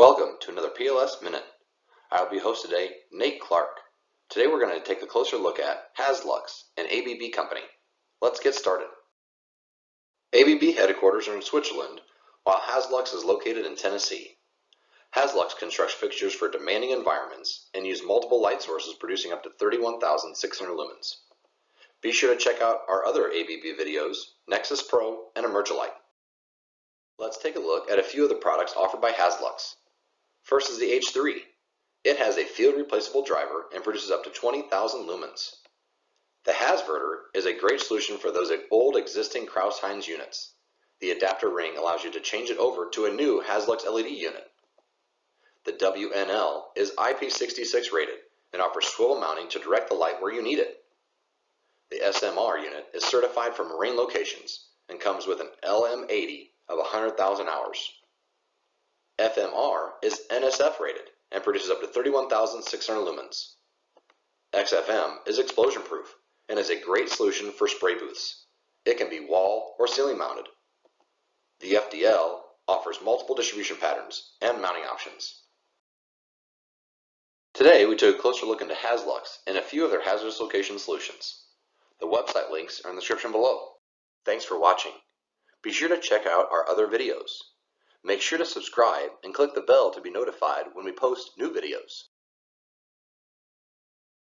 Welcome to another PLS Minute. I'll be host today, Nate Clark. Today we're going to take a closer look at Hazlux, an ABB company. Let's get started. ABB Headquarters are in Switzerland, while Hazlux is located in Tennessee. Hazlux constructs fixtures for demanding environments and uses multiple light sources producing up to 31,600 lumens. Be sure to check out our other ABB videos, Nexus Pro and Emergilite. Let's take a look at a few of the products offered by Hazlux. First is the H3. It has a field replaceable driver and produces up to 20,000 lumens. The Hazverter is a great solution for those old existing Kraus-Heinz units. The adapter ring allows you to change it over to a new Hazlux LED unit. The WNL is IP66 rated and offers swivel mounting to direct the light where you need it. The SMR unit is certified for marine locations and comes with an LM80 of 100,000 hours. FMR is NSF rated and produces up to 31,600 lumens. XFM is explosion proof and is a great solution for spray booths. It can be wall or ceiling mounted. The FDL offers multiple distribution patterns and mounting options. Today we took a closer look into Hazlux and a few of their hazardous location solutions. The website links are in the description below. Thanks for watching. Be sure to check out our other videos. Make sure to subscribe and click the bell to be notified when we post new videos.